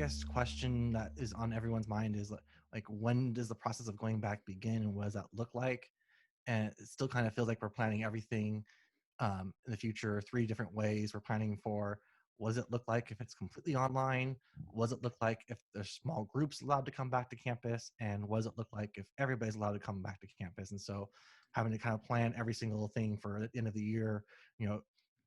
biggest question that is on everyone's mind is like when does the process of going back begin and what does that look like? And it still kind of feels like we're planning everything in the future 3 different ways. We're planning for what does it look like if it's completely online? What does it look like if there's small groups allowed to come back to campus? And what does it look like if everybody's allowed to come back to campus? And so having to kind of plan every single thing for the end of the year, you know,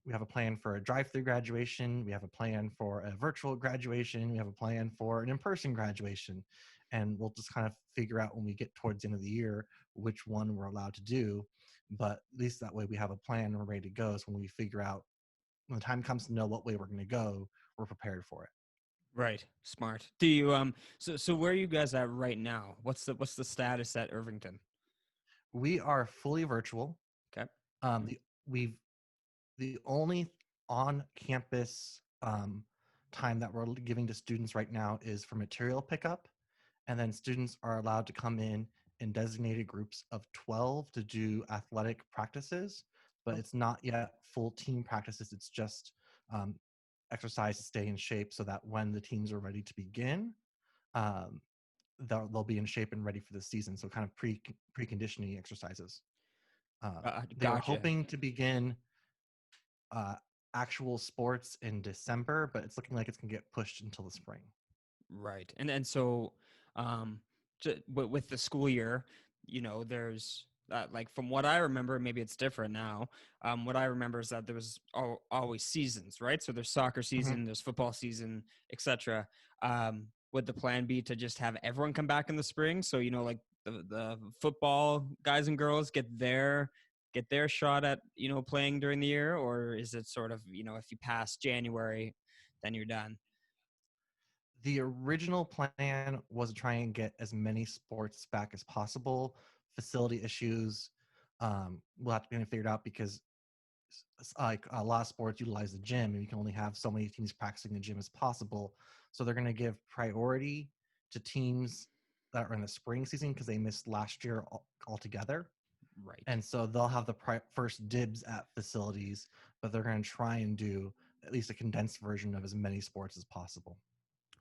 we have a plan for a drive-through graduation. We have a plan for a virtual graduation. We have a plan for an in-person graduation. And we'll just kind of figure out when we get towards the end of the year which one we're allowed to do. But at least that way we have a plan and we're ready to go. So when we figure out, when the time comes to know what way we're going to go, we're prepared for it. Right. Smart. Do you so where are you guys at right now? What's the status at Irvington? We are fully virtual. Okay. The we've the only on-campus time that we're giving to students right now is for material pickup, and then students are allowed to come in designated groups of 12 to do athletic practices, but Oh, it's not yet full team practices. It's just um, exercise to stay in shape so that when the teams are ready to begin, um, they'll be in shape and ready for the season. So kind of preconditioning exercises. They were gotcha. hoping to begin uh, actual sports in December, but it's looking like it's going to get pushed until the spring. Right. And so um with the school year, there's like from what I remember, maybe it's different now. What I remember is that there was always seasons, right? So there's soccer Mhm. season, there's football season, etc. Would the plan be to just have everyone come back in the spring? So like the football guys and girls get their shot at playing during the year, or is it sort of if you pass January, then you're done? The original plan was to try and get as many sports back as possible. Facility issues will have to be figured out because like a lot of sports utilize the gym and you can only have so many teams practicing the gym as possible. So they're going to give priority to teams that are in the spring season because they missed last year altogether. Right. And so they'll have the first dibs at facilities, but they're going to try and do at least a condensed version of as many sports as possible.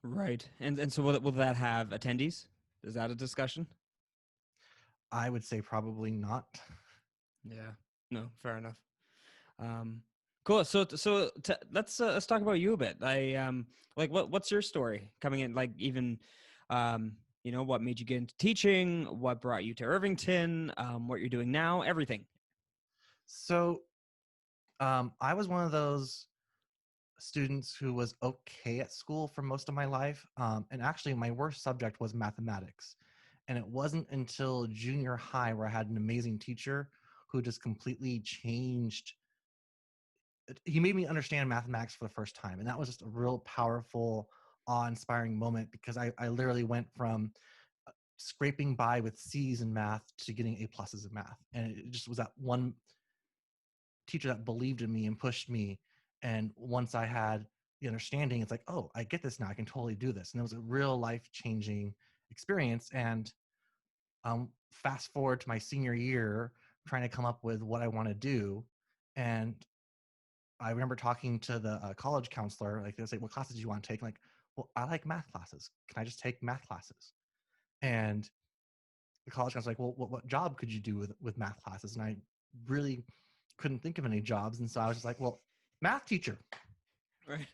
Right. And so will that have attendees? Is that a discussion? I would say probably not. Yeah. No, fair enough. Um, cool. So let's talk about you a bit. Like what's your story coming in? Like even, what made you get into teaching? What brought you to Irvington? What you're doing now? Everything. So I was one of those students who was okay at school for most of my life. And actually, my worst subject was mathematics. And it wasn't until junior high where I had an amazing teacher who just completely changed. He made me understand mathematics for the first time. And that was just a real powerful, awe inspiring moment because I literally went from scraping by with C's in math to getting A pluses in math. And it just was that one teacher that believed in me and pushed me. And once I had the understanding, it's like, oh, I get this now. I can totally do this. And it was a real life changing experience. And fast forward to my senior year, trying to come up with what I want to do. And I remember talking to the college counselor, like they say, what classes do you want to take? I'm like, well, I like math classes. Can I just take math classes? And the college counselor was like, well, what job could you do with math classes? And I really couldn't think of any jobs. And so I was just like, well, math teacher. Right.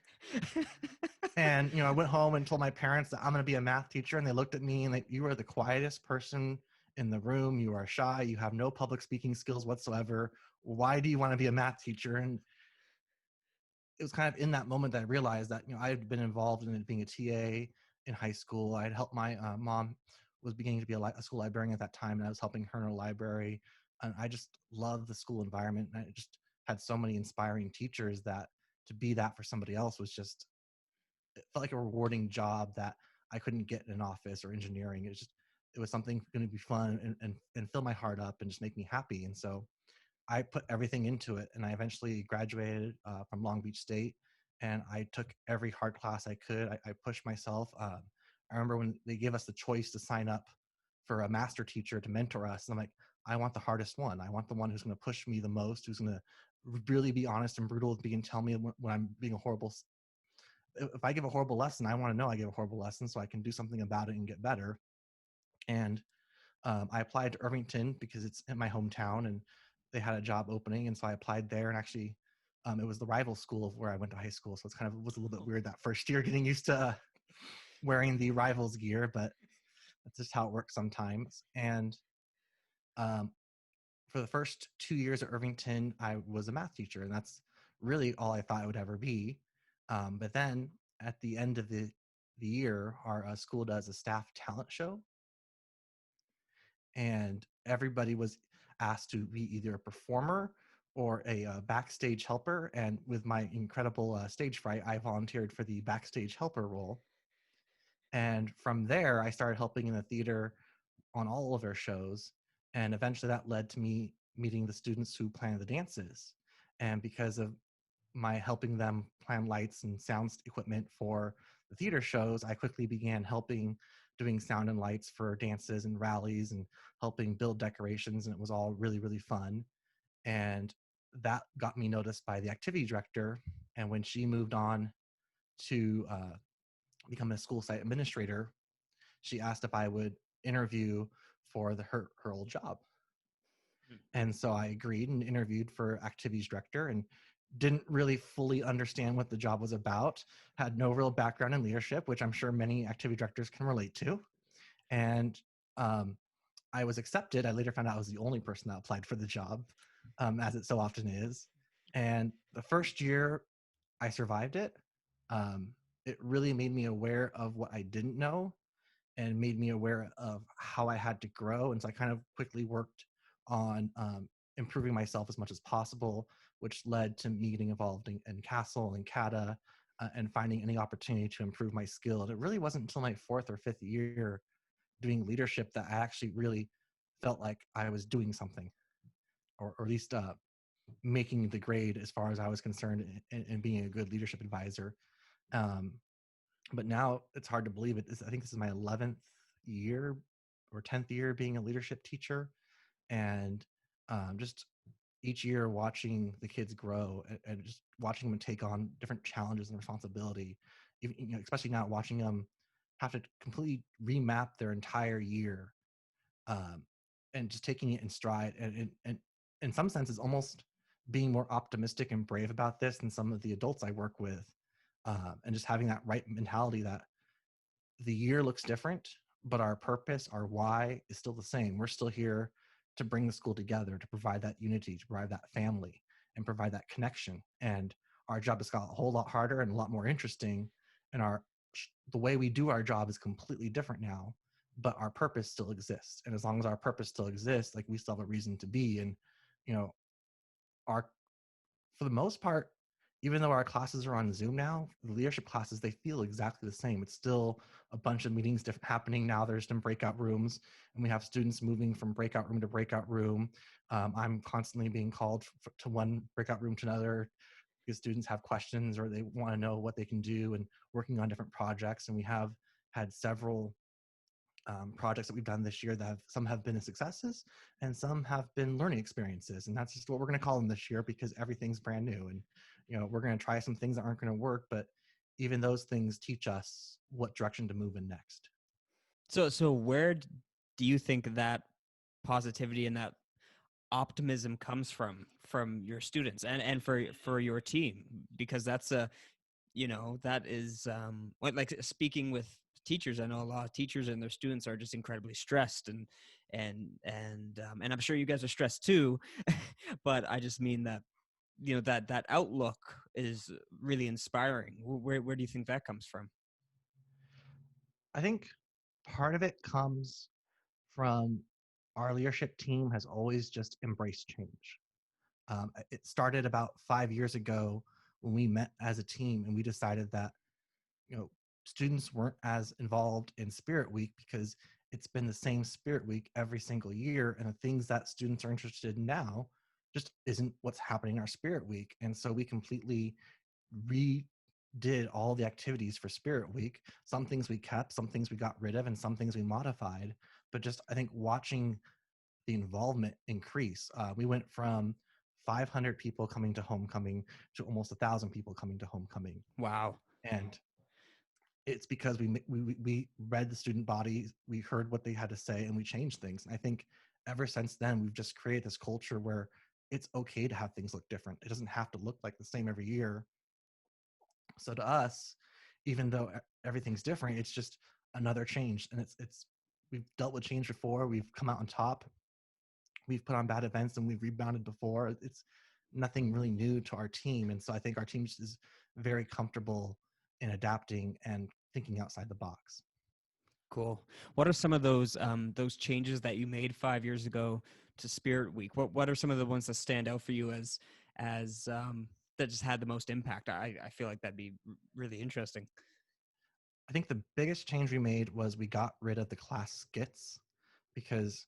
And, I went home and told my parents that I'm going to be a math teacher. And they looked at me and like, you are the quietest person in the room. You are shy. You have no public speaking skills whatsoever. Why do you want to be a math teacher? And it was kind of in that moment that I realized that, I had been involved in being a TA in high school. I had helped my mom was beginning to be a school librarian at that time. And I was helping her in her library. And I just loved the school environment. And I just had so many inspiring teachers that to be that for somebody else was just, it felt like a rewarding job that I couldn't get in an office or engineering. It was something going to be fun and fill my heart up and just make me happy. And so I put everything into it, and I eventually graduated from Long Beach State, and I took every hard class I could. I pushed myself. I remember when they gave us the choice to sign up for a master teacher to mentor us, and I'm like, I want the hardest one. I want the one who's going to push me the most, who's going to really be honest and brutal with me and tell me when I'm being a horrible if I give a horrible lesson, I want to know I gave a horrible lesson so I can do something about it and get better. And I applied to Irvington because it's in my hometown and they had a job opening. And so I applied there, and actually it was the rival school of where I went to high school. So it's kind of, it was a little bit weird that first year getting used to wearing the rivals gear, but that's just how it works sometimes. And um, for the first 2 years at Irvington, I was a math teacher, and that's really all I thought I would ever be. But then at the end of the year, our school does a staff talent show, and everybody was asked to be either a performer or a backstage helper. And with my incredible stage fright, I volunteered for the backstage helper role. And from there, I started helping in the theater on all of our shows. And eventually that led to me meeting the students who planned the dances. And because of my helping them plan lights and sound equipment for the theater shows, I quickly began helping doing sound and lights for dances and rallies and helping build decorations. And it was all really, really fun. And that got me noticed by the activity director. And when she moved on to become a school site administrator, she asked if I would interview for her old job. And so I agreed and interviewed for activities director, and didn't really fully understand what the job was about, had no real background in leadership, which I'm sure many activity directors can relate to. And um, I was accepted. I later found out I was the only person that applied for the job, as it so often is. And the first year I survived it. Um, it really made me aware of what I didn't know and made me aware of how I had to grow. And so I kind of quickly worked on improving myself as much as possible, which led to me getting involved in Castle and CATA, and finding any opportunity to improve my skill. And it really wasn't until my fourth or fifth year doing leadership that I actually really felt like I was doing something, or at least making the grade as far as I was concerned, and being a good leadership advisor. Um, but now it's hard to believe it. I think this is my 11th year or 10th year being a leadership teacher. And just each year watching the kids grow, and just watching them take on different challenges and responsibility, even, especially now watching them have to completely remap their entire year, um, and just taking it in stride. And in some senses, almost being more optimistic and brave about this than some of the adults I work with, and just having that right mentality that the year looks different, but our purpose, our why is still the same. We're still here to bring the school together, to provide that unity, to provide that family, and provide that connection. And our job has got a whole lot harder and a lot more interesting. And the way we do our job is completely different now, but our purpose still exists. And as long as our purpose still exists, like, we still have a reason to be. And, you know, our for the most part, even though our classes are on Zoom now, the leadership classes, they feel exactly the same. It's still a bunch of meetings happening now. They're just in breakout rooms, and we have students moving from breakout room to breakout room. I'm constantly being called to one breakout room to another because students have questions or they want to know what they can do, and working on different projects. And we have had several projects that we've done this year that some have been successes and some have been learning experiences. And that's just what we're going to call them this year, because everything's brand new. And, we're going to try some things that aren't going to work, but even those things teach us what direction to move in next. So where do you think that positivity and that optimism comes from your students and for your team? Because that's a, that is like speaking with teachers. I know a lot of teachers and their students are just incredibly stressed, and I'm sure you guys are stressed too. But I just mean that, that outlook is really inspiring. Where do you think that comes from? I think part of it comes from our leadership team has always just embraced change. It started about 5 years ago when we met as a team and we decided that, you know, students weren't as involved in Spirit Week because it's been the same Spirit Week every single year, and the things that students are interested in now just isn't what's happening in our Spirit Week. And so we completely redid all the activities for Spirit Week. Some things we kept, some things we got rid of, and some things we modified. But just, I think, watching the involvement increase, we went from 500 people coming to homecoming to almost 1,000 people coming to homecoming. Wow. And it's because we read the student bodies, we heard what they had to say, and we changed things. And I think ever since then, we've just created this culture where it's okay to have things look different. It doesn't have to look like the same every year. So to us, even though everything's different, it's just another change. And it's we've dealt with change before. We've come out on top. We've put on bad events and we've rebounded before. It's nothing really new to our team. And so I think our team is very comfortable in adapting and thinking outside the box. Cool. What are some of those changes that you made 5 years ago to Spirit Week? What are some of the ones that stand out for you as that just had the most impact? I feel like that'd be really interesting. I think the biggest change we made was we got rid of the class skits because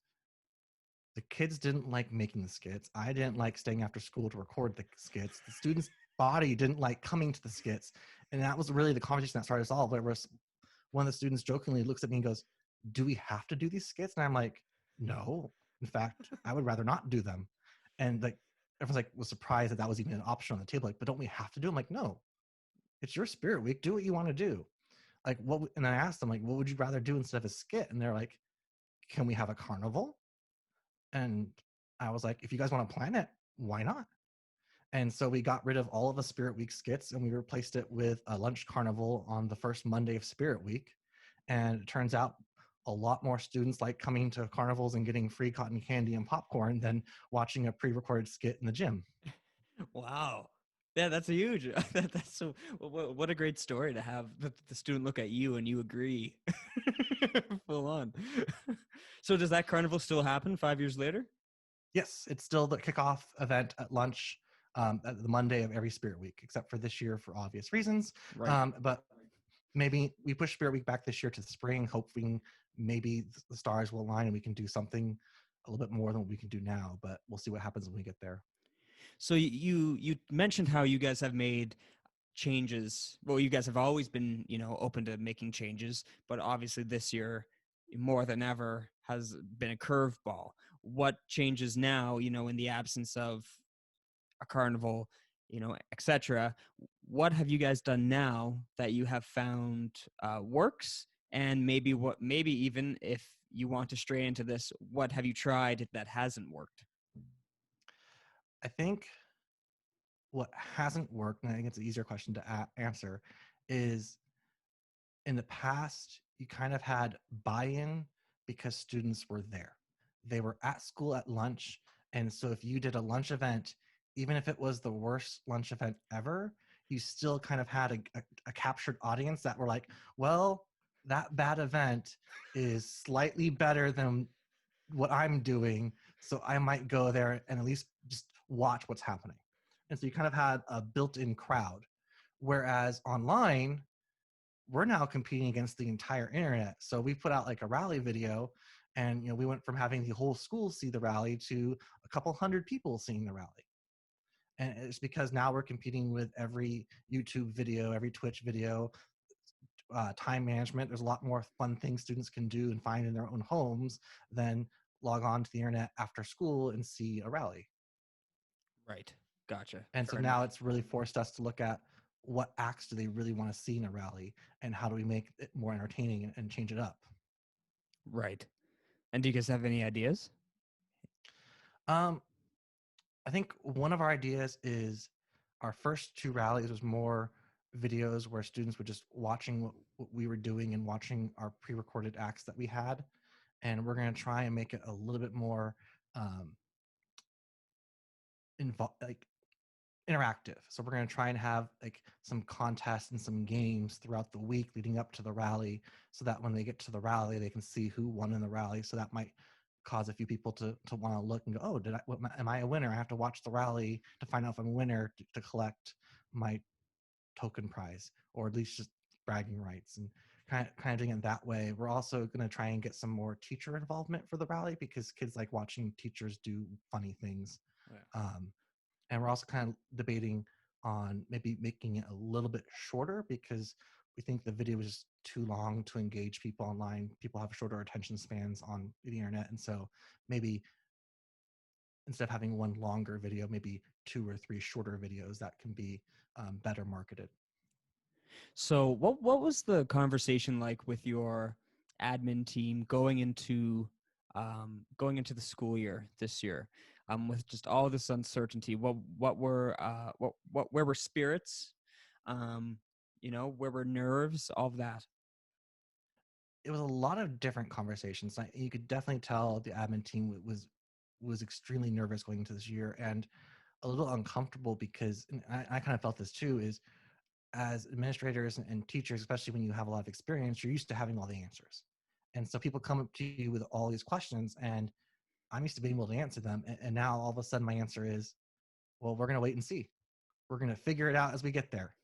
the kids didn't like making the skits. I didn't like staying after school to record the skits. The students' body didn't like coming to the skits. And that was really the conversation that started us all. Where one of the students jokingly looks at me and goes, "Do we have to do these skits?" And I'm like, "No. In fact, I would rather not do them." And like everyone's like was surprised that that was even an option on the table. Like, but don't we have to do them? Like, no. It's your Spirit Week. Do what you want to do. Like, what? And I asked them, like, what would you rather do instead of a skit? And they're like, "Can we have a carnival?" And I was like, if you guys want to plan it, why not? And so we got rid of all of the Spirit Week skits and we replaced it with a lunch carnival on the first Monday of Spirit Week. And it turns out a lot more students like coming to carnivals and getting free cotton candy and popcorn than watching a pre-recorded skit in the gym. Wow. Yeah, that's a huge. That's so. What a great story to have the student look at you and you agree. Full on. So does that carnival still happen 5 years later? Yes, it's still the kickoff event at lunch at the Monday of every Spirit Week, except for this year for obvious reasons. Right. But maybe we push Spirit Week back this year to the spring, hoping maybe the stars will align and we can do something a little bit more than what we can do now. But we'll see what happens when we get there. So you mentioned how you guys have made changes. Well, you guys have always been, open to making changes, but obviously this year more than ever has been a curveball. What changes now, in the absence of a carnival, etc. What have you guys done now that you have found works? And maybe even if you want to stray into this, what have you tried that hasn't worked? I think what hasn't worked, and I think it's an easier question to answer, is in the past, you kind of had buy-in because students were there. They were at school at lunch. And so if you did a lunch event, even if it was the worst lunch event ever, you still kind of had a captured audience that were like, well, that bad event is slightly better than what I'm doing. So I might go there and at least just watch what's happening. And so you kind of had a built-in crowd. Whereas online, we're now competing against the entire internet. So we put out like a rally video and we went from having the whole school see the rally to a couple hundred people seeing the rally. And it's because now we're competing with every YouTube video, every Twitch video, time management. There's a lot more fun things students can do and find in their own homes than log on to the internet after school and see a rally. Right. Gotcha. And so Fair now enough. it's really forced us to look at what acts do they really want to see in a rally and how do we make it more entertaining and change it up. Right. And do you guys have any ideas? Um, I think one of our ideas is our first two rallies was more videos where students were just watching what we were doing and watching our pre-recorded acts that we had. And we're going to try and make it a little bit more um, like interactive. So we're going to try and have like some contests and some games throughout the week leading up to the rally so that when they get to the rally, they can see who won in the rally. So that might cause a few people to want to look and go, oh, am I a winner? I have to watch the rally to find out if I'm a winner to collect my token prize, or at least just bragging rights, and kind of doing it that way. We're also going to try and get some more teacher involvement for the rally because kids like watching teachers do funny things. Yeah. And we're also kind of debating on maybe making it a little bit shorter because we think the video is just too long to engage people online. People have shorter attention spans on the internet. And so maybe instead of having one longer video, maybe two or three shorter videos that can be better marketed. So what was the conversation like with your admin team going into the school year this year, with just all this uncertainty? What were what where were spirits? Um, where were nerves? All of that. It was a lot of different conversations. You could definitely tell the admin team was extremely nervous going into this year and a little uncomfortable because, and I kind of felt this too, is as administrators and teachers, especially when you have a lot of experience, you're used to having all the answers. And so people come up to you with all these questions, and I'm used to being able to answer them. And now all of a sudden, my answer is, well, we're going to wait and see. We're going to figure it out as we get there.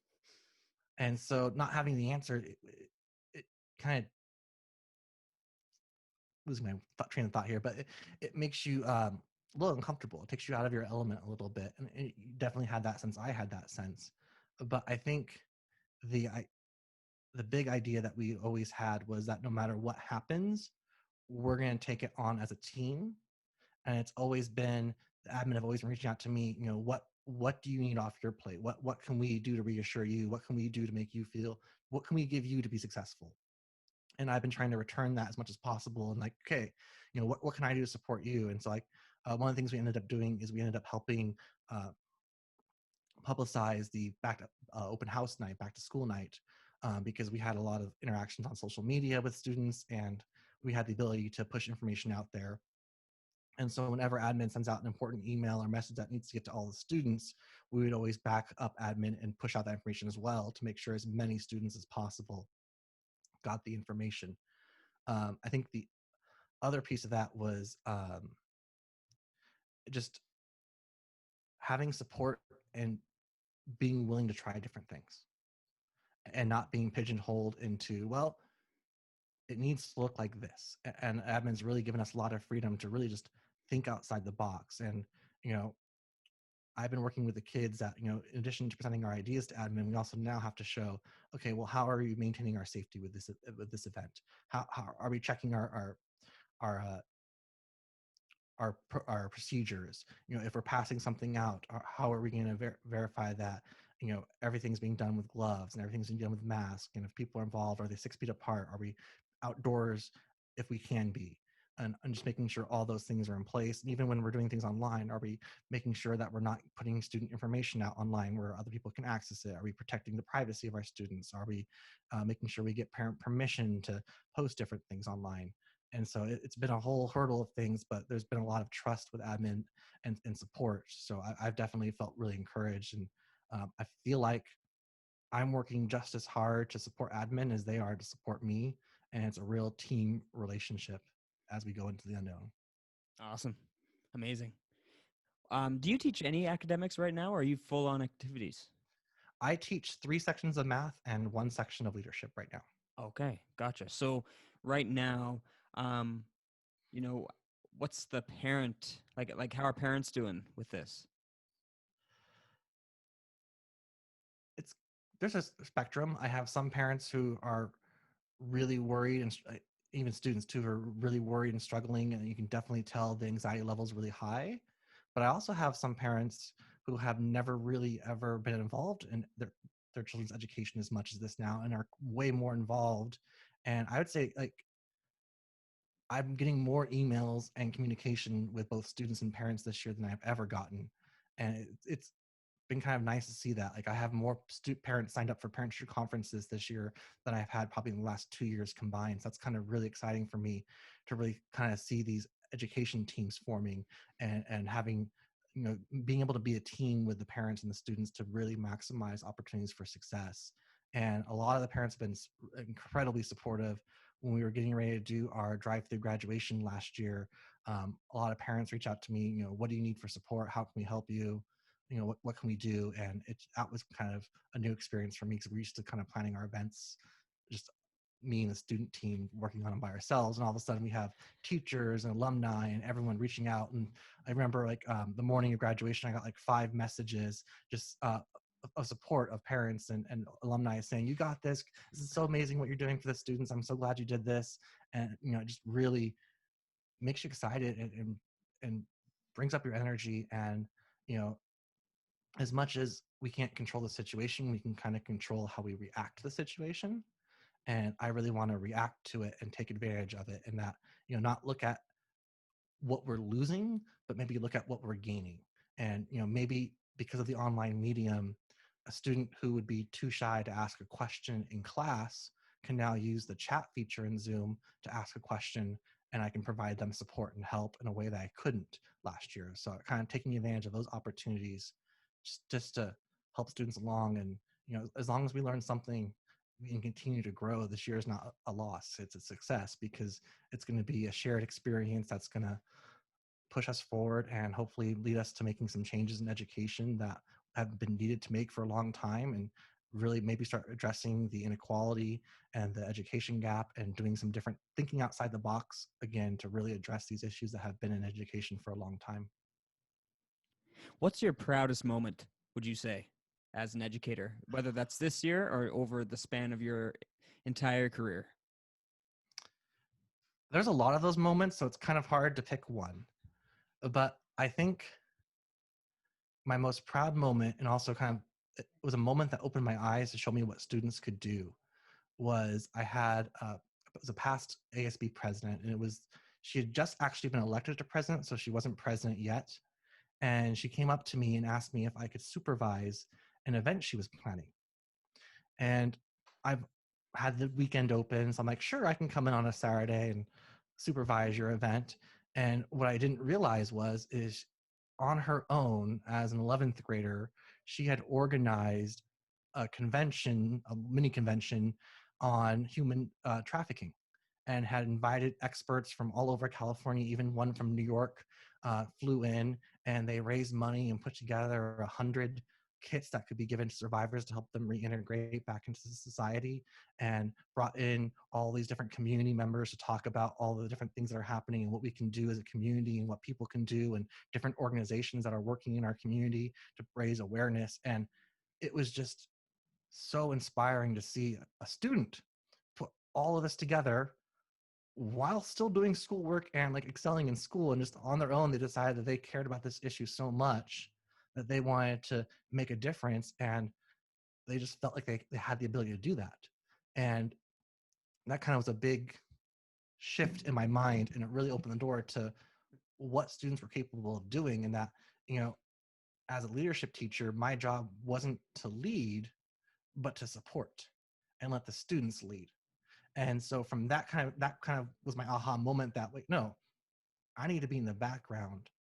And so, not having the answer, it kind of losing my train of thought here, but it makes you a little uncomfortable. It takes you out of your element a little bit, and you definitely had that sense. I had that sense, but I think the I, the big idea that we always had was that no matter what happens, we're going to take it on as a team. And it's always been the admin have always been reaching out to me. What do you need off your plate? What can we do to reassure you? What can we do to make you feel? What can we give you to be successful? And I've been trying to return that as much as possible. And like, okay, what can I do to support you? And so like one of the things we ended up doing is we ended up helping uh, publicize the back to open house night, back to school night, because we had a lot of interactions on social media with students, and we had the ability to push information out there. And so whenever admin sends out an important email or message that needs to get to all the students, we would always back up admin and push out that information as well to make sure as many students as possible got the information. I think the other piece of that was just having support and being willing to try different things and not being pigeonholed into, well, it needs to look like this. And admin's really given us a lot of freedom to really just think outside the box. And, you know, I've been working with the kids that, in addition to presenting our ideas to admin, we also now have to show, okay, well, how are we maintaining our safety with this event? How are we checking our our procedures? If we're passing something out, how are we going to verify that everything's being done with gloves and everything's being done with masks? And if people are involved, are they 6 feet apart? Are we outdoors if we can be? And just making sure all those things are in place. And even when we're doing things online, are we making sure that we're not putting student information out online where other people can access it? Are we protecting the privacy of our students? Are we making sure we get parent permission to post different things online? And so it's been a whole hurdle of things, but there's been a lot of trust with admin and support. So I've definitely felt really encouraged. And I feel like I'm working just as hard to support admin as they are to support me. And it's a real team relationship as we go into the unknown. Awesome, amazing. Do you teach any academics right now, or are you full on activities? I teach 3 sections of math and 1 section of leadership right now. Okay, gotcha. So right now, um, you know, what's the parent like? Like, how are parents doing with this? It's There's a spectrum. I have some parents who are really worried, and even students too are really worried and struggling, and you can definitely tell the anxiety level is really high. But I also have some parents who have never really ever been involved in their children's education as much as this now, and are way more involved. And I would say, like, I'm getting more emails and communication with both students and parents this year than I've ever gotten. And it's been kind of nice to see that. Like, I have more parents signed up for parent teacher conferences this year than I've had probably in the last 2 years combined. So that's kind of really exciting for me to really kind of see these education teams forming and having, being able to be a team with the parents and the students to really maximize opportunities for success. And a lot of the parents have been incredibly supportive. When we were getting ready to do our drive-through graduation last year, a lot of parents reach out to me, what do you need for support? How can we help you? What can we do? And that was kind of a new experience for me, because we're used to kind of planning our events, just me and the student team working on them by ourselves, and all of a sudden we have teachers and alumni and everyone reaching out. And I remember, like, the morning of graduation, I got like 5 messages just of support of parents and alumni saying, you got this is so amazing what you're doing for the students, I'm so glad you did this. And it just really makes you excited and brings up your energy. And you know as much as we can't control the situation, we can kind of control how we react to the situation. And I really want to react to it and take advantage of it, and that, not look at what we're losing, but maybe look at what we're gaining. And maybe because of the online medium, a student who would be too shy to ask a question in class can now use the chat feature in Zoom to ask a question, and I can provide them support and help in a way that I couldn't last year. So kind of taking advantage of those opportunities just to help students along. And as long as we learn something, we can continue to grow. This year is not a loss, it's a success, because it's going to be a shared experience that's going to push us forward and hopefully lead us to making some changes in education that have been needed to make for a long time, and really maybe start addressing the inequality and the education gap, and doing some different thinking outside the box again to really address these issues that have been in education for a long time. What's your proudest moment, would you say, as an educator, whether that's this year or over the span of your entire career? There's a lot of those moments, so it's kind of hard to pick one. But I think my most proud moment, and also kind of it was a moment that opened my eyes to show me what students could do, was I had it was a past ASB president, and she had just actually been elected to president, so she wasn't president yet. And she came up to me and asked me if I could supervise an event she was planning. And I've had the weekend open, so I'm like, sure, I can come in on a Saturday and supervise your event. And what I didn't realize is on her own as an 11th grader, she had organized a convention, a mini convention on human trafficking, and had invited experts from all over California. Even one from New York flew in, and they raised money and put together 100 kits that could be given to survivors to help them reintegrate back into society, and brought in all these different community members to talk about all the different things that are happening and what we can do as a community and what people can do, and different organizations that are working in our community to raise awareness. And it was just so inspiring to see a student put all of this together while still doing schoolwork and like excelling in school, and just on their own they decided that they cared about this issue so much that they wanted to make a difference, and they just felt like they had the ability to do that. And that kind of was a big shift in my mind, and it really opened the door to what students were capable of doing. And that, as a leadership teacher, my job wasn't to lead, but to support and let the students lead. And so from that kind of was my aha moment, that like, no, I need to be in the background.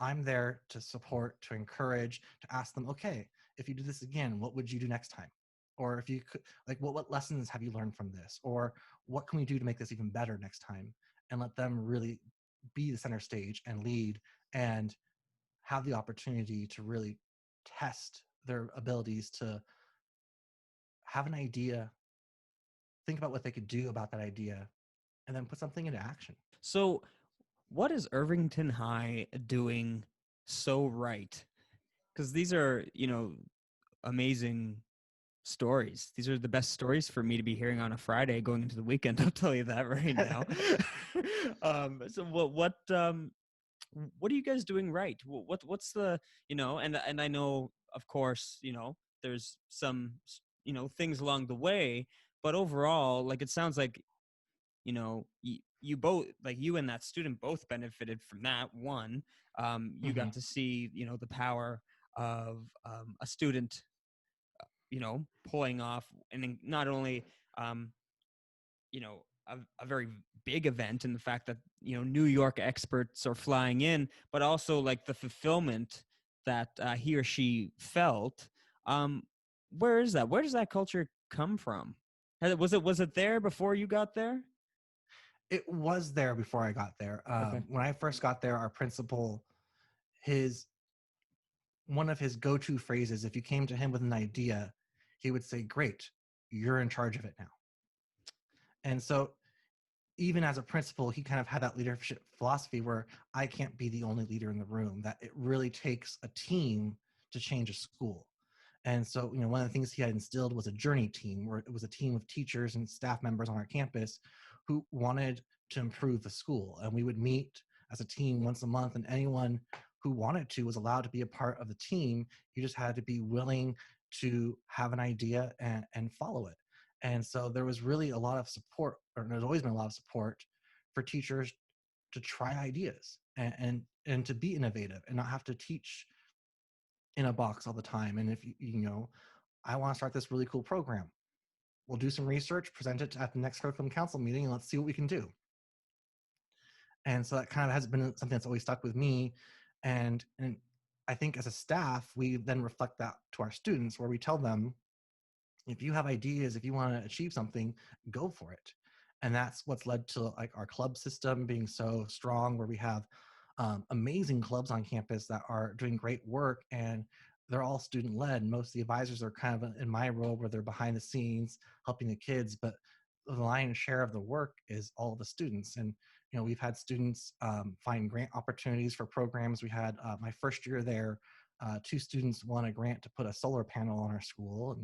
I'm there to support, to encourage, to ask them, okay, if you do this again, what would you do next time? Or if you could, like, what lessons have you learned from this? Or what can we do to make this even better next time? And let them really be the center stage and lead, and have the opportunity to really test their abilities to have an idea, think about what they could do about that idea, and then put something into action. So, what is Irvington High doing so right? Because these are, amazing stories. These are the best stories for me to be hearing on a Friday going into the weekend. I'll tell you that right now. So what are you guys doing right? What's the, and I know, of course, there's some, things along the way, but overall, like, it sounds like, you both, like, you and that student both benefited from that. One, you Mm-hmm. got to see, the power of a student, pulling off, and then not only, um, a very big event in the fact that, New York experts are flying in, but also like the fulfillment that he or she felt. Um, where is that? Where does that culture come from? Was it there before you got there? It was there before I got there. Okay. When I first got there, our principal, his one of his go-to phrases, if you came to him with an idea, he would say, "Great, you're in charge of it now." And so, even as a principal, he kind of had that leadership philosophy where I can't be the only leader in the room. That it really takes a team to change a school. And so, one of the things he had instilled was a journey team, where it was a team of teachers and staff members on our campus who wanted to improve the school. And we would meet as a team once a month, and anyone who wanted to was allowed to be a part of the team. You just had to be willing to have an idea and follow it. And so there was really a lot of support, or there's always been a lot of support for teachers to try ideas and to be innovative and not have to teach in a box all the time. And if I want to start this really cool program, we'll do some research, present it at the next curriculum council meeting, and let's see what we can do. And so that kind of has been something that's always stuck with me. And I think as a staff, we then reflect that to our students, where we tell them, if you have ideas, if you want to achieve something, go for it. And that's what's led to like our club system being so strong, where we have amazing clubs on campus that are doing great work, and they're all student led. Most of the advisors are kind of in my role, where they're behind the scenes helping the kids, but the lion's share of the work is all the students. And we've had students find grant opportunities for programs. We had my first year there, 2 students won a grant to put a solar panel on our school,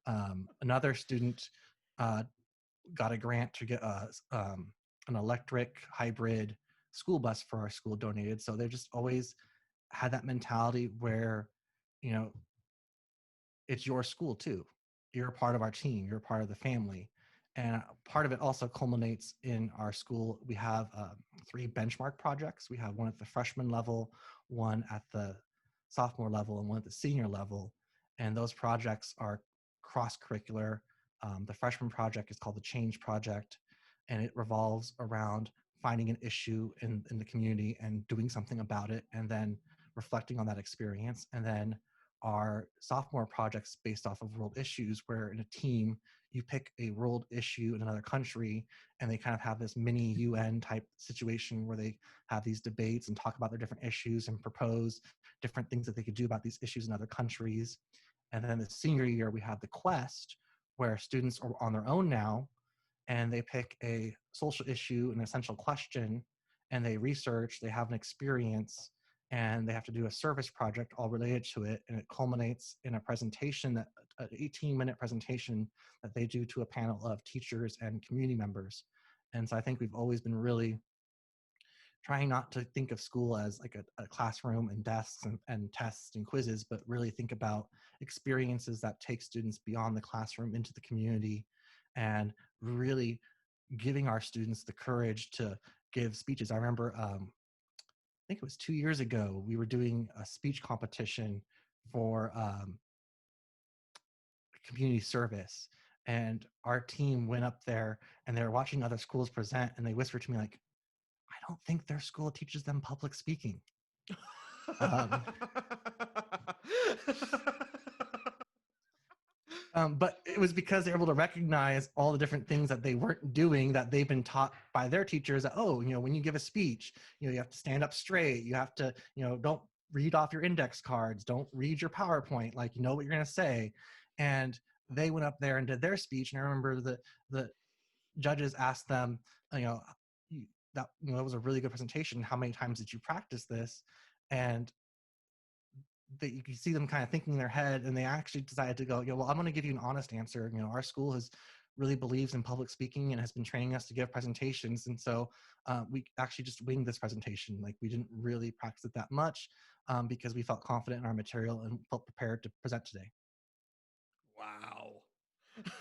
and another student got a grant to get an electric hybrid school bus for our school donated. So they just always had that mentality where, you know, it's your school too. You're a part of our team. You're a part of the family. And part of it also culminates in our school. We have 3 benchmark projects. We have one at the freshman level, one at the sophomore level, and one at the senior level. And those projects are cross-curricular. The freshman project is called the Change Project, and it revolves around finding an issue in the community and doing something about it, and then reflecting on that experience. And then our sophomore projects based off of world issues, where in a team you pick a world issue in another country, and they kind of have this mini UN type situation where they have these debates and talk about their different issues and propose different things that they could do about these issues in other countries. And then the senior year, we have the quest, where students are on their own now, and they pick a social issue, an essential question, and they research, they have an experience, and they have to do a service project all related to it. And it culminates in a presentation, that an 18-minute presentation that they do to a panel of teachers and community members. And so I think we've always been really trying not to think of school as like a classroom and desks and tests and quizzes, but really think about experiences that take students beyond the classroom into the community, and really giving our students the courage to give speeches. I remember, I think it was 2 years ago, we were doing a speech competition for community service. And our team went up there, and they were watching other schools present, and they whispered to me like, I don't think their school teaches them public speaking. Um, but it was because they're able to recognize all the different things that they weren't doing, that they've been taught by their teachers, that, oh, when you give a speech, you have to stand up straight. You have to, don't read off your index cards. Don't read your PowerPoint. Like, what you're going to say. And they went up there and did their speech. And I remember the judges asked them, that that was a really good presentation. How many times did you practice this? And that you can see them kind of thinking in their head, and they actually decided to go, well, I'm going to give you an honest answer. Our school has really believes in public speaking and has been training us to give presentations. And so we actually just winged this presentation. Like, we didn't really practice it that much because we felt confident in our material and felt prepared to present today. Wow.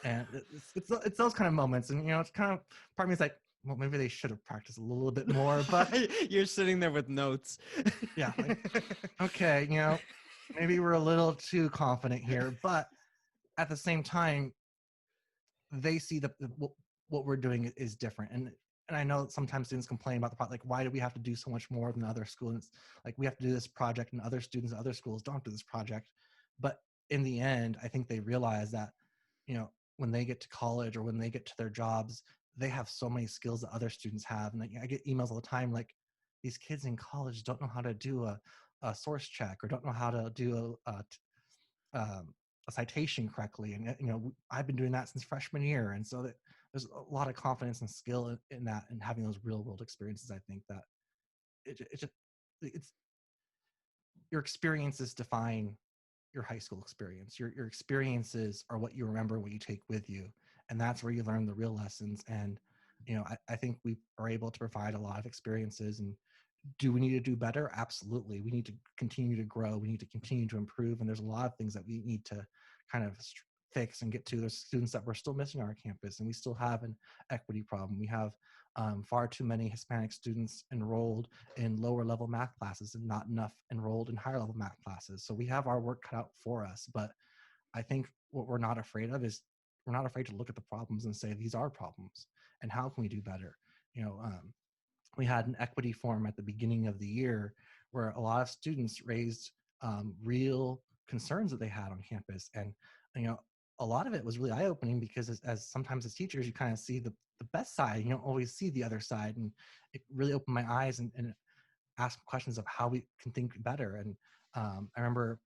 And it's those kind of moments. And, it's kind of, part of me is like, well, maybe they should have practiced a little bit more, but You're sitting there with notes. yeah, like, okay, maybe we're a little too confident here, but at the same time, they see what we're doing is different. And I know sometimes students complain about the part, like, why do we have to do so much more than other schools? Like, we have to do this project, and other students at other schools don't do this project. But in the end, I think they realize that, when they get to college or when they get to their jobs, they have so many skills that other students have. And I get emails all the time, like, these kids in college don't know how to do a source check, or don't know how to do a citation correctly. And I've been doing that since freshman year. And so there's a lot of confidence and skill in that, and having those real world experiences. I think that it's your experiences define your high school experience. Your experiences are what you remember, what you take with you, and that's where you learn the real lessons. And I think we are able to provide a lot of experiences and Do we need to do better? Absolutely. We need to continue to grow. We need to continue to improve. And there's a lot of things that we need to kind of fix and get to. There's students that we're still missing on our campus, and we still have an equity problem. We have far too many Hispanic students enrolled in lower level math classes and not enough enrolled in higher level math classes. So we have our work cut out for us. But I think what we're not afraid of is we're not afraid to look at the problems and say, these are problems, and how can we do better? You know, we had an equity forum at the beginning of the year where a lot of students raised real concerns that they had on campus. And, you know, a lot of it was really eye-opening because as sometimes as teachers, you kind of see the best side. You don't always see the other side. And it really opened my eyes and asked questions of how we can think better. And I remember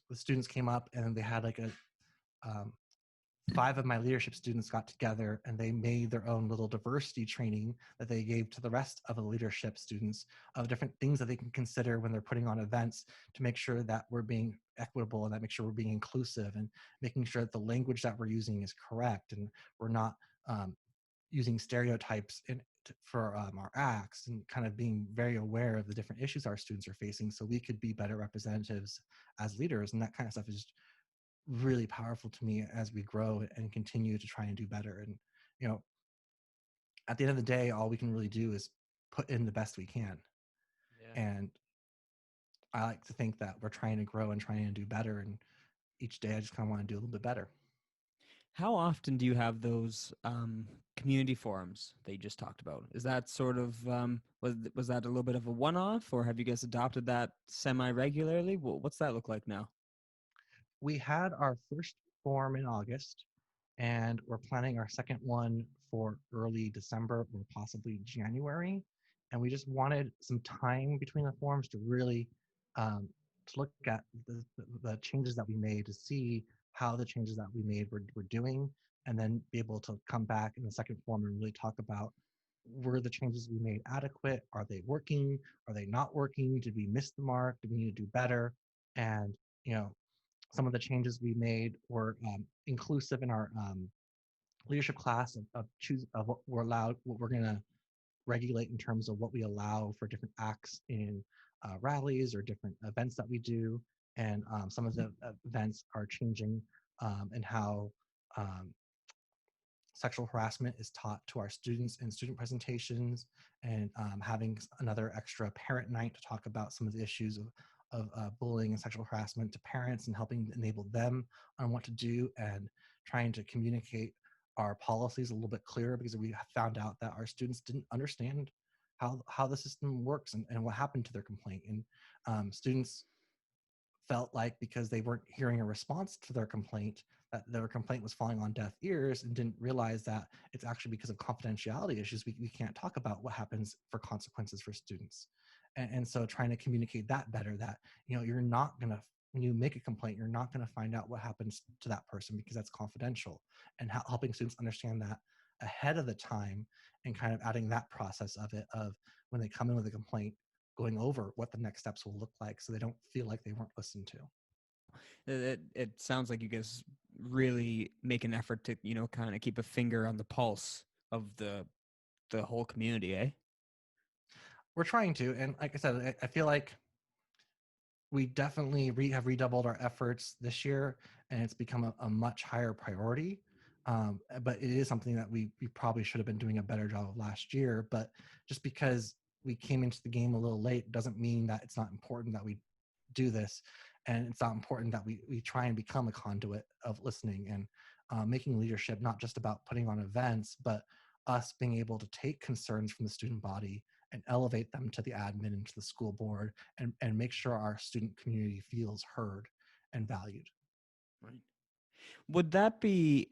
the students came up and they had like a um, 5 of my leadership students got together and they made their own little diversity training that they gave to the rest of the leadership students of different things that they can consider when they're putting on events to make sure that we're being equitable and that make sure we're being inclusive and making sure that the language that we're using is correct and we're not using stereotypes for our acts, and kind of being very aware of the different issues our students are facing so we could be better representatives as leaders. And that kind of stuff is really powerful to me as we grow and continue to try and do better. And, you know, at the end of the day, all we can really do is put in the best we can. Yeah. And I like to think that we're trying to grow and trying to do better. And each day I just kind of want to do a little bit better. How often do you have those community forums that you just talked about? Is that sort of was that a little bit of a one-off, or have you guys adopted that semi-regularly? What's that look like now? We had our first forum in August, and we're planning our second one for early December or possibly January. And we just wanted some time between the forums to really to look at the changes that we made, to see how the changes that we made were doing, and then be able to come back in the second forum and really talk about, were the changes we made adequate? Are they working? Are they not working? Did we miss the mark? Do we need to do better? And, you know, some of the changes we made were inclusive in our leadership class of choose of what we're allowed, what we're going to regulate in terms of what we allow for different acts in rallies or different events that we do. And some of the events are changing and how um, sexual harassment is taught to our students in student presentations, and having another extra parent night to talk about some of the issues of bullying and sexual harassment to parents and helping enable them on what to do, and trying to communicate our policies a little bit clearer, because we found out that our students didn't understand how the system works and what happened to their complaint. And students felt like because they weren't hearing a response to their complaint, that their complaint was falling on deaf ears, and didn't realize that it's actually because of confidentiality issues. We can't talk about what happens for consequences for students. And so trying to communicate that better, that, you know, you're not going to, when you make a complaint, you're not going to find out what happens to that person because that's confidential, and helping students understand that ahead of the time, and kind of adding that process of it, of when they come in with a complaint, going over what the next steps will look like so they don't feel like they weren't listened to. It sounds like you guys really make an effort to, kind of keep a finger on the pulse of the whole community, eh? We're trying to, and like I said, I feel like we definitely have redoubled our efforts this year, and it's become a much higher priority. But it is something that we probably should have been doing a better job of last year. But just because we came into the game a little late doesn't mean that it's not important that we do this, and it's not important that we try and become a conduit of listening and making leadership not just about putting on events, but us being able to take concerns from the student body and elevate them to the admin and to the school board, and make sure our student community feels heard and valued. Right. Would that be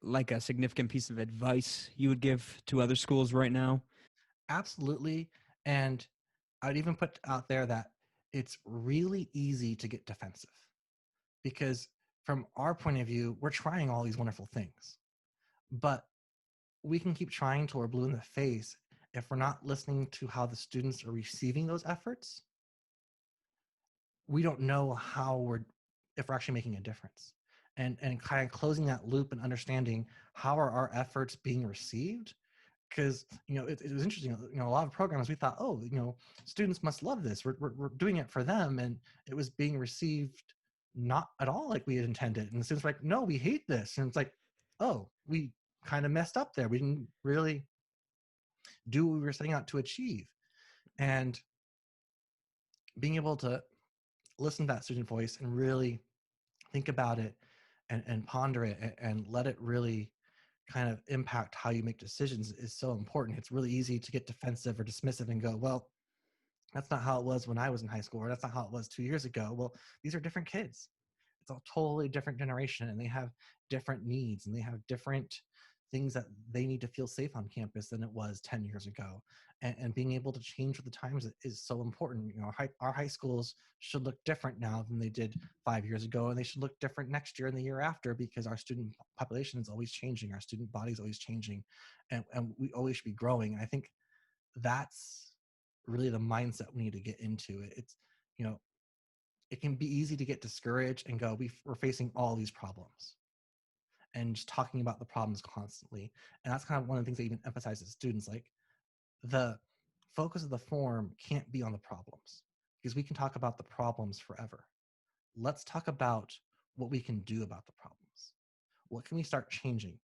like a significant piece of advice you would give to other schools right now? Absolutely. And I'd even put out there that it's really easy to get defensive, because from our point of view, we're trying all these wonderful things, but we can keep trying till we're blue in the face. If we're not listening to how the students are receiving those efforts, we don't know if we're actually making a difference. And kind of closing that loop and understanding how are our efforts being received because it was interesting. A lot of programs we thought, oh, students must love this. We're doing it for them, and it was being received not at all like we had intended. And the students were like, no, we hate this. And it's like, oh, we kind of messed up there. We didn't really do what we were setting out to achieve. And being able to listen to that student voice and really think about it and ponder it and let it really kind of impact how you make decisions is so important. It's really easy to get defensive or dismissive and go, well, that's not how it was when I was in high school, or that's not how it was 2 years ago. Well, these are different kids. It's a totally different generation, and they have different needs, and they have different things that they need to feel safe on campus than it was 10 years ago. And being able to change with the times is so important. Our high schools should look different now than they did 5 years ago, and they should look different next year and the year after, because our student population is always changing, our student body is always changing, and we always should be growing. And I think that's really the mindset we need to get into. It's it can be easy to get discouraged and go, we're facing all these problems, and just talking about the problems constantly. And that's kind of one of the things that even emphasizes students, like, the focus of the forum can't be on the problems, because we can talk about the problems forever. Let's talk about what we can do about the problems. What can we start changing?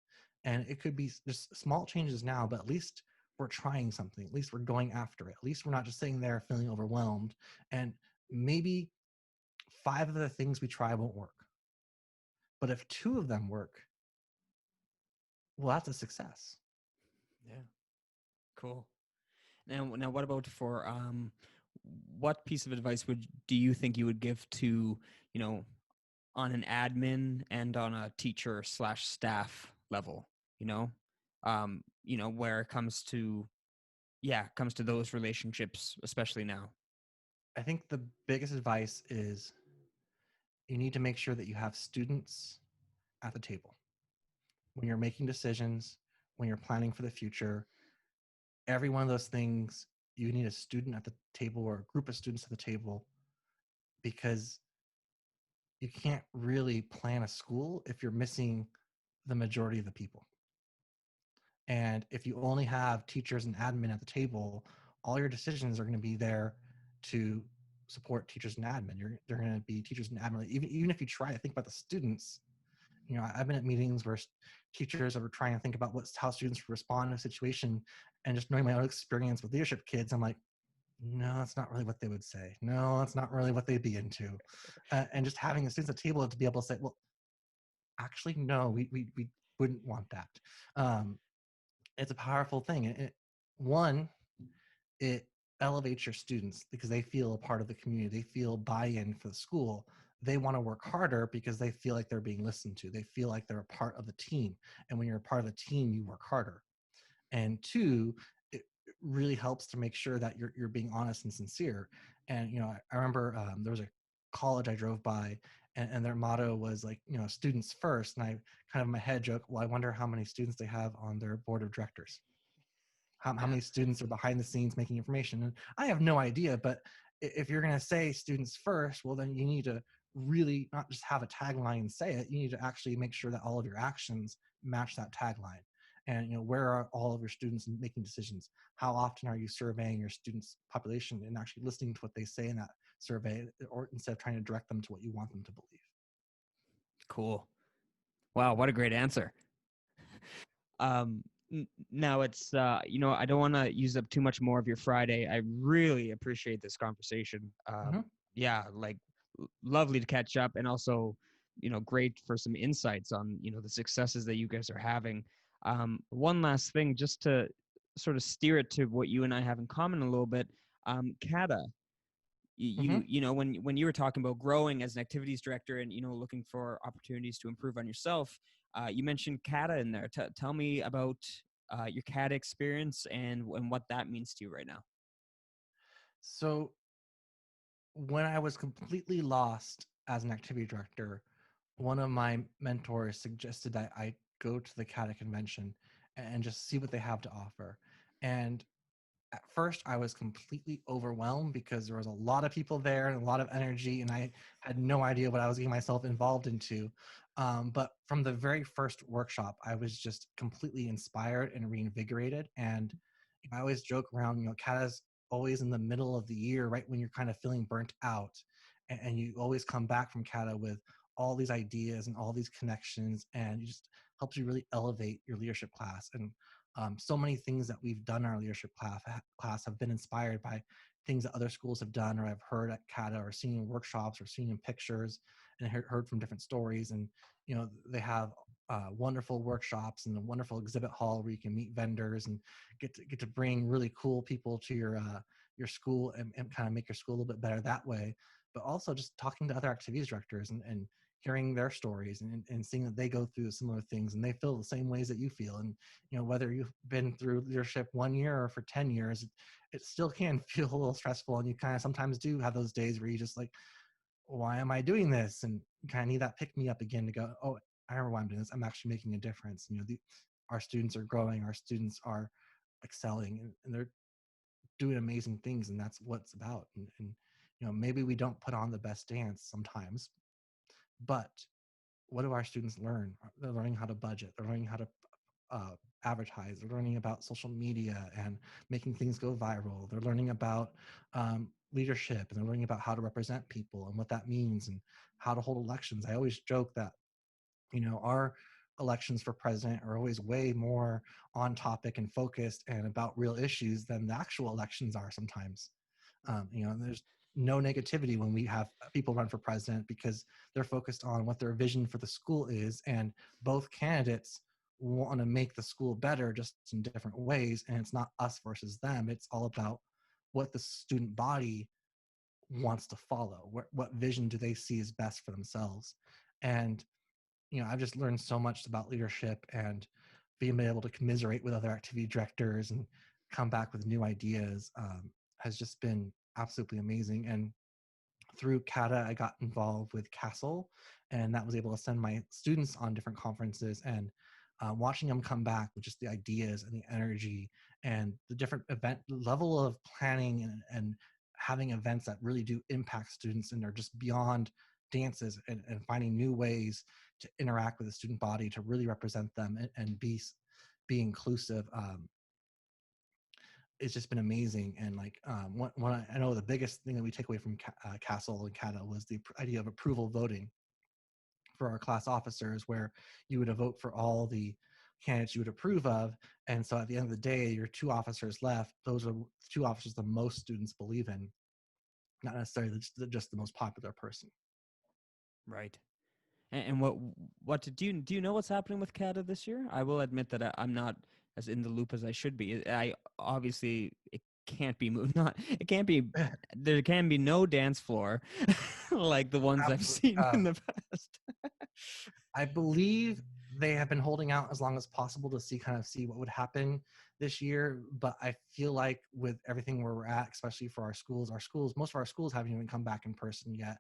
And it could be just small changes now, but at least we're trying something. At least we're going after it. At least we're not just sitting there feeling overwhelmed. And maybe 5 of the things we try won't work. But if 2 of them work, well, that's a success. Yeah. Cool. Now, what about for what piece of advice do you think you would give to, on an admin and on a teacher slash staff level, where it comes to those relationships, especially now? I think the biggest advice is you need to make sure that you have students at the table when you're making decisions, when you're planning for the future. Every one of those things, you need a student at the table or a group of students at the table, because you can't really plan a school if you're missing the majority of the people. And if you only have teachers and admin at the table, all your decisions are going to be there to support teachers and admin. They're going to be teachers and admin. Even if you try to think about the students, I've been at meetings where teachers are trying to think about how students respond in a situation, and just knowing my own experience with leadership kids, I'm like, no, that's not really what they would say. No, that's not really what they'd be into. And just having the students at the table to be able to say, well, actually, no, we wouldn't want that. It's a powerful thing. One, it elevates your students because they feel a part of the community. They feel buy-in for the school. They want to work harder because they feel like they're being listened to. They feel like they're a part of the team. And when you're a part of the team, you work harder. And 2, it really helps to make sure that you're being honest and sincere. And I remember there was a college I drove by, and their motto was like, students first. And I kind of in my head joke, well, I wonder how many students they have on their board of directors. How Yeah. many students are behind the scenes making information? And I have no idea, but if you're going to say students first, well, then you need to really not just have a tagline and say it. You need to actually make sure that all of your actions match that tagline. And where are all of your students making decisions? How often are you surveying your students' population and actually listening to what they say in that survey, or instead of trying to direct them to what you want them to believe? Cool. Wow, what a great answer. Now it's I don't want to use up too much more of your Friday. I really appreciate this conversation. Mm-hmm. Yeah, like lovely to catch up, and also great for some insights on the successes that you guys are having. One last thing, just to sort of steer it to what you and I have in common a little bit. Kata, Mm-hmm. when you were talking about growing as an activities director and looking for opportunities to improve on yourself, you mentioned kata in there. Tell me about your kata experience and what that means to you right now. So when I was completely lost as an activity director, one of my mentors suggested that I go to the CATA convention and just see what they have to offer. And At first I was completely overwhelmed because there was a lot of people there and a lot of energy, and I had no idea what I was getting myself involved into. But from the very first workshop, I was just completely inspired and reinvigorated. And I always joke around, Kata's always in the middle of the year, right when you're kind of feeling burnt out, and you always come back from Kata with all these ideas and all these connections, and it just helps you really elevate your leadership class. And so many things that we've done in our leadership class have been inspired by things that other schools have done, or I've heard at CATA, or seen in workshops, or seen in pictures, and heard from different stories. And they have wonderful workshops and a wonderful exhibit hall where you can meet vendors and get to bring really cool people to your school, and kind of make your school a little bit better that way. But also just talking to other activities directors, and hearing their stories, and seeing that they go through similar things and they feel the same ways that you feel. And whether you've been through leadership 1 year or for 10 years, it still can feel a little stressful, and you kind of sometimes do have those days where you just like, why am I doing this? And you kind of need that pick me up again to go, oh, I remember why I'm doing this. I'm actually making a difference. Our students are growing, our students are excelling, and they're doing amazing things, and that's what it's about. And maybe we don't put on the best dance sometimes, but what do our students learn? They're learning how to budget. They're learning how to uh, advertise. They're learning about social media and making things go viral. They're learning about leadership, and they're learning about how to represent people and what that means, and how to hold elections. I always joke that our elections for president are always way more on topic and focused and about real issues than the actual elections are sometimes. There's no negativity when we have people run for president, because they're focused on what their vision for the school is, and both candidates want to make the school better, just in different ways. And it's not us versus them. It's all about what the student body wants to follow. What vision do they see as best for themselves? And I've just learned so much about leadership, and being able to commiserate with other activity directors and come back with new ideas has just been absolutely amazing. And through CATA, I got involved with Castle, and that was able to send my students on different conferences, and watching them come back with just the ideas and the energy and the different event level of planning, and having events that really do impact students, and are just beyond dances, and finding new ways to interact with the student body to really represent them, and be inclusive. It's just been amazing. And like I know the biggest thing that we take away from Castle and CATA was the idea of approval voting for our class officers, where you would vote for all the candidates you would approve of. And so at the end of the day, your two officers left. Those are two officers the most students believe in, not necessarily just the most popular person. Right. And what do you know what's happening with Canada this year? I will admit that I'm not as in the loop as I should be. I obviously it can't be moved. Not it can't be. There can be no dance floor like the ones I've Absolutely. seen in the past. I believe they have been holding out as long as possible to see what would happen this year. But I feel like with everything where we're at, especially for our schools, most of our schools haven't even come back in person yet.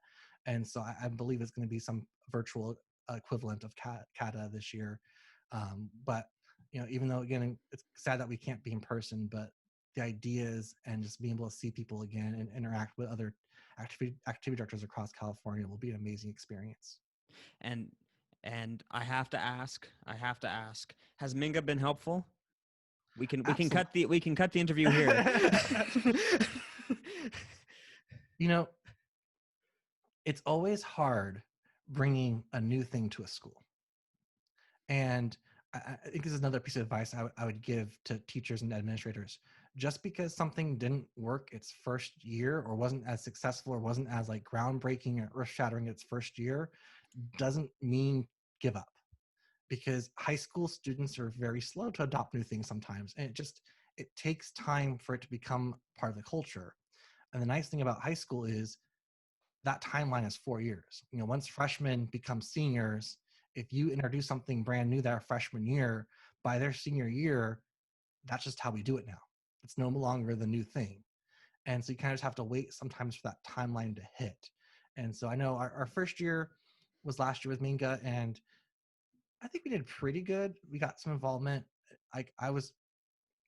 And so I believe it's going to be some virtual equivalent of CATA this year. But even though, again, it's sad that we can't be in person, but the ideas and just being able to see people again and interact with other activity directors across California will be an amazing experience. and I have to ask, has Minga been helpful? Absolutely. We can cut the interview here. you know, it's always hard bringing a new thing to a school. And I think this is another piece of advice I would give to teachers and administrators. Just because something didn't work its first year, or wasn't as successful, or wasn't as like groundbreaking or earth shattering its first year, doesn't mean give up. Because high school students are very slow to adopt new things sometimes. And it takes time for it to become part of the culture. And the nice thing about high school is that timeline is 4 years. Once freshmen become seniors, if you introduce something brand new that freshman year, by their senior year, that's just how we do it now. It's no longer the new thing. And so you kind of just have to wait sometimes for that timeline to hit. And so I know our first year was last year with Minga, and I think we did pretty good. We got some involvement. I was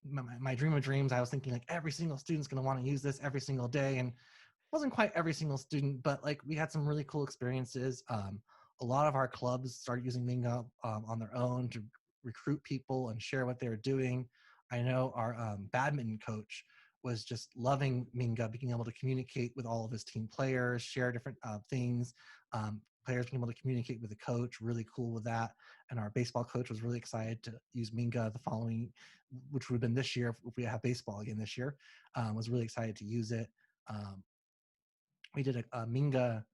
my dream of dreams, I was thinking like every single student's going to want to use this every single day, and wasn't quite every single student, but like we had some really cool experiences. A lot of our clubs started using Minga on their own to recruit people and share what they were doing. I know our badminton coach was just loving Minga, being able to communicate with all of his team players, share different things. Players being able to communicate with the coach, really cool with that. And our baseball coach was really excited to use Minga the following, which would have been this year if we have baseball again this year. Was really excited to use it. Um, we did a Minga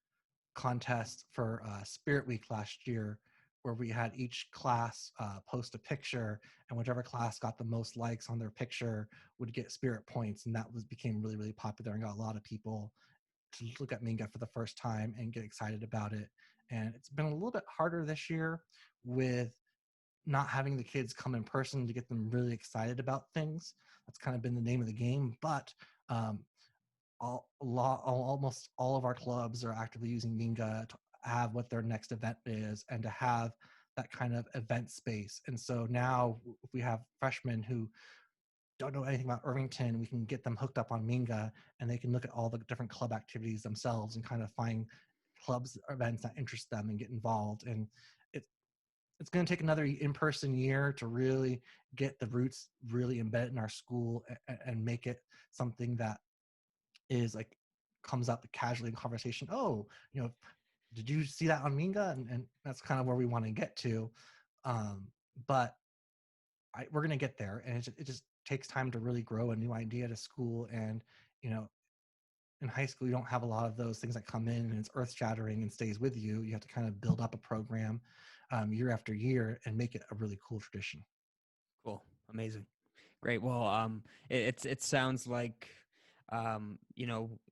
contest for Spirit Week last year, where we had each class post a picture, and whichever class got the most likes on their picture would get Spirit points, and that was became really really popular and got a lot of people to look at Minga for the first time and get excited about it. And it's been a little bit harder this year with not having the kids come in person to get them really excited about things. That's kind of been the name of the game, but um, almost all of our clubs are actively using Minga to have what their next event is and to have that kind of event space. And so now if we have freshmen who don't know anything about Irvington, we can get them hooked up on Minga and they can look at all the different club activities themselves and kind of find clubs or events that interest them and get involved. And it, it's going to take another in-person year to really get the roots really embedded in our school and make it something that is like comes up casually in conversation. Oh, did you see that on Minga? And that's kind of where we want to get to. But we're going to get there, and it just takes time to really grow a new idea at a school. And you know, in high school, you don't have a lot of those things that come in and it's earth shattering and stays with you. You have to kind of build up a program year after year and make it a really cool tradition. Cool. Amazing. Great. Well, it sounds like,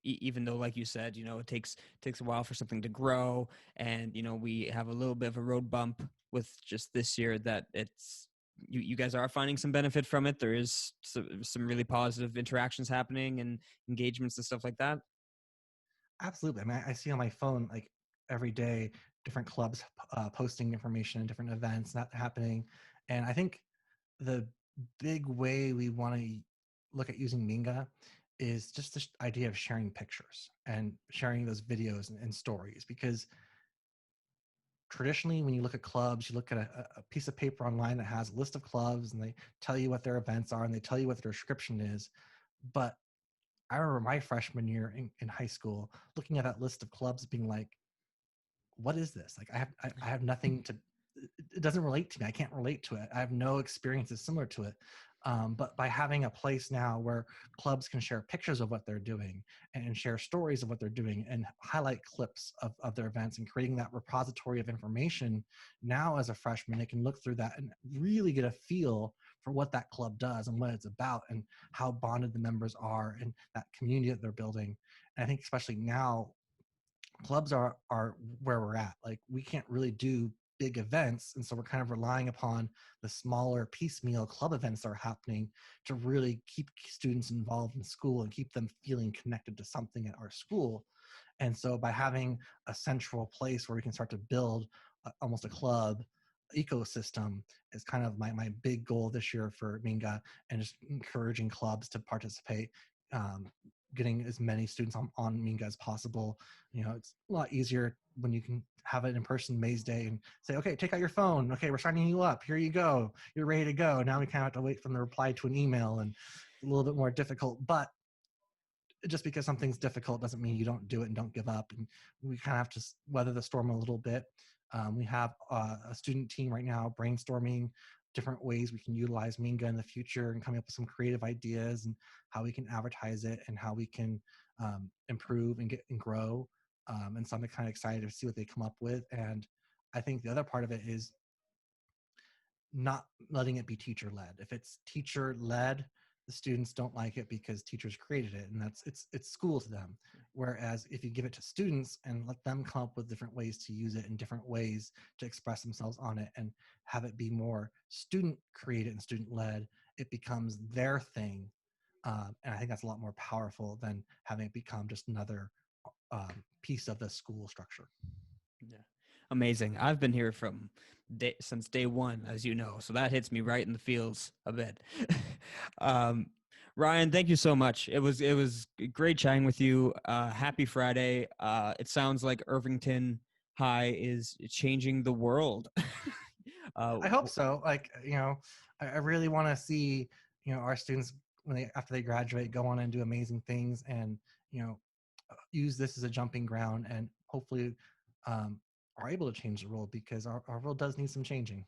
even though, like you said, it takes a while for something to grow, and we have a little bit of a road bump with just this year, that you guys are finding some benefit from it. There is some really positive interactions happening and engagements and stuff like that. Absolutely. I mean, I see on my phone like every day different clubs posting information and different events that happening, and I think the big way we want to look at using Minga is just this idea of sharing pictures and sharing those videos and stories. Because traditionally, when you look at clubs, you look at a piece of paper online that has a list of clubs and they tell you what their events are and they tell you what their description is. But I remember my freshman year in high school looking at that list of clubs being like, what is this? Like I have nothing to, it doesn't relate to me. I can't relate to it. I have no experiences similar to it. But by having a place now where clubs can share pictures of what they're doing and share stories of what they're doing and highlight clips of their events and creating that repository of information, now as a freshman, they can look through that and really get a feel for what that club does and what it's about and how bonded the members are and that community that they're building. And I think especially now clubs are where we're at. Like we can't really do big events, and so we're kind of relying upon the smaller piecemeal club events that are happening to really keep students involved in school and keep them feeling connected to something at our school. And so by having a central place where we can start to build almost a club ecosystem is kind of my big goal this year for Minga, and just encouraging clubs to participate, um, getting as many students on Minga as possible. It's a lot easier when you can have it in person maze day and say, okay, take out your phone. Okay, we're signing you up. Here you go. You're ready to go. Now we kind of have to wait for the reply to an email, and it's a little bit more difficult. But just because something's difficult doesn't mean you don't do it and don't give up. And we kind of have to weather the storm a little bit. We have a student team right now brainstorming different ways we can utilize Minga in the future and coming up with some creative ideas and how we can advertise it and how we can improve and get and grow. And so I'm kind of excited to see what they come up with. And I think the other part of it is not letting it be teacher led. If it's teacher led, the students don't like it because teachers created it, and it's school to them. Whereas if you give it to students and let them come up with different ways to use it and different ways to express themselves on it and have it be more student created and student led, it becomes their thing. And I think that's a lot more powerful than having it become just another piece of the school structure. Yeah. Amazing. I've been here from since day one, as you know. So that hits me right in the feels a bit. um, Ryan, thank you so much. It was great chatting with you. Happy Friday. It sounds like Irvington High is changing the world. I hope so. Like, I really want to see, our students when they after they graduate go on and do amazing things, and use this as a jumping ground, and hopefully are able to change the world, because our world does need some changing.